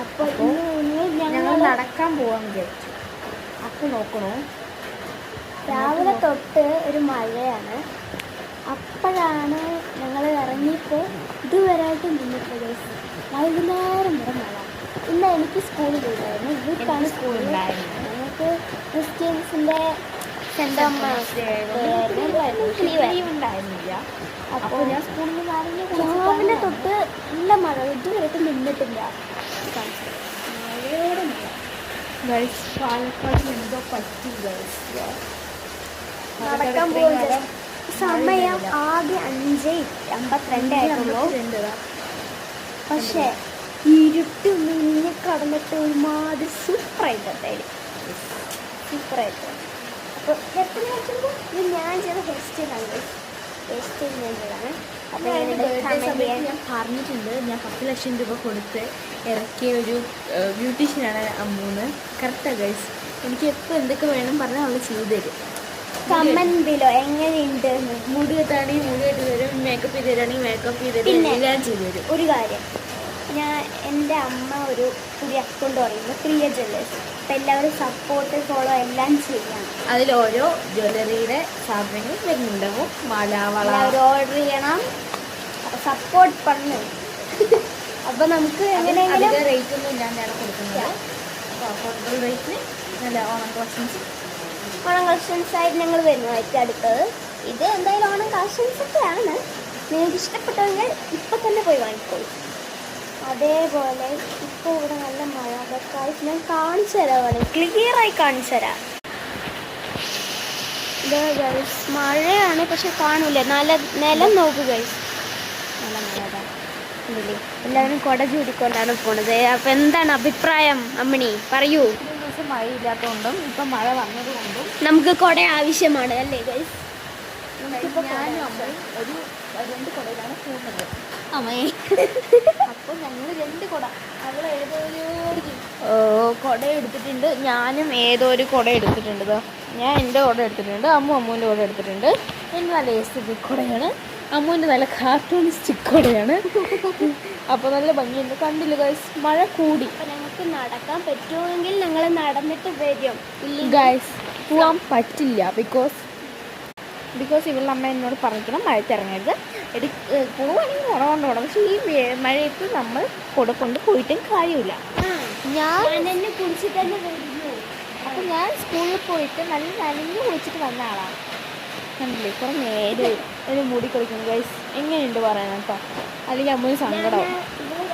അപ്പോൾ ഞങ്ങൾ നടക്കാൻ പോകാൻ വിചാരിച്ചു. അപ്പോൾ നോക്കണോ, രാവിലെ തൊട്ട് ഒരു മഴയാണ്. അപ്പോഴാണ് ഞങ്ങൾ ഇറങ്ങിയപ്പോൾ ഇതുവരെയായിട്ട് നിന്നിട്ട് വൈകുന്നേരം വരെ മഴ. ഇന്ന് എനിക്ക് സ്കൂളിൽ പോയിട്ടായിരുന്നു. ഇവർക്കാണ് സ്കൂളുണ്ടായിരുന്നു. ഞങ്ങൾക്ക് ക്രിസ്ത്യൻസിൻ്റെ ഉണ്ടായിരുന്നില്ല. അപ്പോൾ ഞാൻ സ്കൂളിൽ രാവിലെ തൊട്ട് നല്ല മഴ, ഇതുവരെയായിട്ട് നിന്നിട്ടില്ല. മഴയോടെ മഴ. പാലക്കാട് എന്തോ പറ്റി നടക്കാൻ പോകുന്നത് സമയം ആകെ 5:52 ആയിട്ടുള്ളൂ. പക്ഷേ ഇരുട്ട് മിന്നി കടന്നിട്ട് ഒരുമാതിരി സൂപ്പറായിട്ട്. അപ്പോൾ എപ്പോഴും ഇത് ഞാൻ ചെയ്ത ഹെയർ സ്റ്റൈലാണ്. അപ്പോൾ ഞാൻ പറഞ്ഞിട്ടുണ്ട്, ഞാൻ 10 ലക്ഷം രൂപ കൊടുത്ത് ഇറക്കിയ ഒരു ബ്യൂട്ടീഷ്യനാണ് അമ്മൂന്ന്. കറക്റ്റാണ് ഗൈസ്. എനിക്ക് എപ്പോൾ എന്തൊക്കെ വേണം പറഞ്ഞാൽ അവൾ ചെയ്തു തരും. കമന്റിലോ എങ്ങനെയുണ്ട്, മുടി കെട്ടാണെങ്കിൽ മുടി കെട്ടി തരും, മേക്കപ്പ് ചെയ്ത് തരാണെങ്കിൽ മേക്കപ്പ് ചെയ്ത് തരും, എല്ലാം ചെയ്തു തരും. ഒരു കാര്യം, എൻ്റെ അമ്മ ഒരു പുതിയ അക്കൗണ്ട് പറയുന്നത് പ്രിയ ജ്വല്ലേഴ്സ്. അപ്പം എല്ലാവരും സപ്പോർട്ട് ഫോളോ എല്ലാം ചെയ്യാം. അതിൽ ഓരോ ജ്വല്ലറിയുടെ സാധനങ്ങൾ വരുന്നുണ്ടാവും. മാല, വള ഓർഡർ ചെയ്യണം. അപ്പം സപ്പോർട്ട് പണ്ണ്. അപ്പം നമുക്ക് എങ്ങനെയെങ്കിലും റേറ്റ് ഒന്നും ഇല്ലാണ്ടാണ് കൊടുക്കുന്നത്. അപ്പോൾ അഫോർഡബിൾ റേറ്റിന് നല്ല ഓണം കളക്ഷൻസ് ആയിട്ട് ഞങ്ങൾ വരുന്നതായിരിക്കും അടുത്തത്. ഇത് എന്തായാലും ഓണം കളക്ഷൻസ് ഒക്കെയാണ്. നിങ്ങൾക്ക് ഇഷ്ടപ്പെട്ടെങ്കിൽ ഇപ്പം തന്നെ പോയി വാങ്ങിക്കോളൂ. അതേപോലെ ഇപ്പോൾ ഇവിടെ നല്ല മഴ. അതൊക്കെ ഞാൻ കാണിച്ചു തരാം, ക്ലിയറായി കാണിച്ചു തരാം. ഇത് ഗൈസ് മഴയാണ്, പക്ഷെ കാണൂല. നിലം നോക്കുക ഗൈസ്, നല്ല മഴ. ഇല്ലേ, എല്ലാവരും കുട ചൂടിക്കൊണ്ടാണ് പോണത്. അപ്പം എന്താണ് അഭിപ്രായം അമ്മിണി, പറയൂ. ദിവസം മഴയില്ലാത്തതുകൊണ്ടും ഇപ്പം മഴ വന്നതുകൊണ്ടും നമുക്ക് കുട ആവശ്യമാണ് അല്ലേ ഗൈസ്? ഞാനും അമ്മയും ഒരു 2 കുടയിലാണ് പോകുന്നത്. അപ്പോൾ ഞങ്ങൾ 2 കുട, അവൾ ഏതോ കുട എടുത്തിട്ടുണ്ട്, ഞാനും ഏതോ ഒരു കുട എടുത്തിട്ടുണ്ട്. ഞാൻ എൻ്റെ കുട എടുത്തിട്ടുണ്ട്, അമ്മൂൻ്റെ കുട എടുത്തിട്ടുണ്ട്. എൻ്റെ നല്ല എസ്തെറ്റിക് കുടയാണ്, അമ്മൂൻ്റെ നല്ല കാർട്ടൂണിസ്റ്റിക് കുടയാണ്. അപ്പോൾ നല്ല ഭംഗിയുണ്ട്. കണ്ടില്ല ഗൈസ്, മഴ കൂടി. അപ്പം ഞങ്ങൾക്ക് നടക്കാൻ പറ്റുമെങ്കിൽ ഞങ്ങൾ നടന്നിട്ട് വരും. ഗൈസ് പോകാൻ പറ്റില്ല, ബിക്കോസ് ഇവളുടെ അമ്മ എന്നോട് പറഞ്ഞിരിക്കണം മഴത്ത് ഇറങ്ങരുത്, പോവുകയാണെങ്കിൽ കുട കൊണ്ട് പോകണം. പക്ഷേ ഈ മഴയത്ത് നമ്മൾ കുട കൊണ്ട് പോയിട്ടും കാര്യമില്ല. ഞാൻ എന്നെ കുളിച്ചിട്ട് തന്നെ വരുന്നു. അപ്പം ഞാൻ സ്കൂളിൽ പോയിട്ട് നല്ല നനഞ്ഞ് കുളിച്ചിട്ട് വന്ന ആളാണ്. കണ്ടില്ലേ, കുറേ നേരെ ഒരു മുടി കളിക്കുന്നു ഗൈസ്. എങ്ങനെയുണ്ട് പറയാൻ കേട്ടോ, അല്ലെങ്കിൽ അമ്മ സങ്കടമാവും.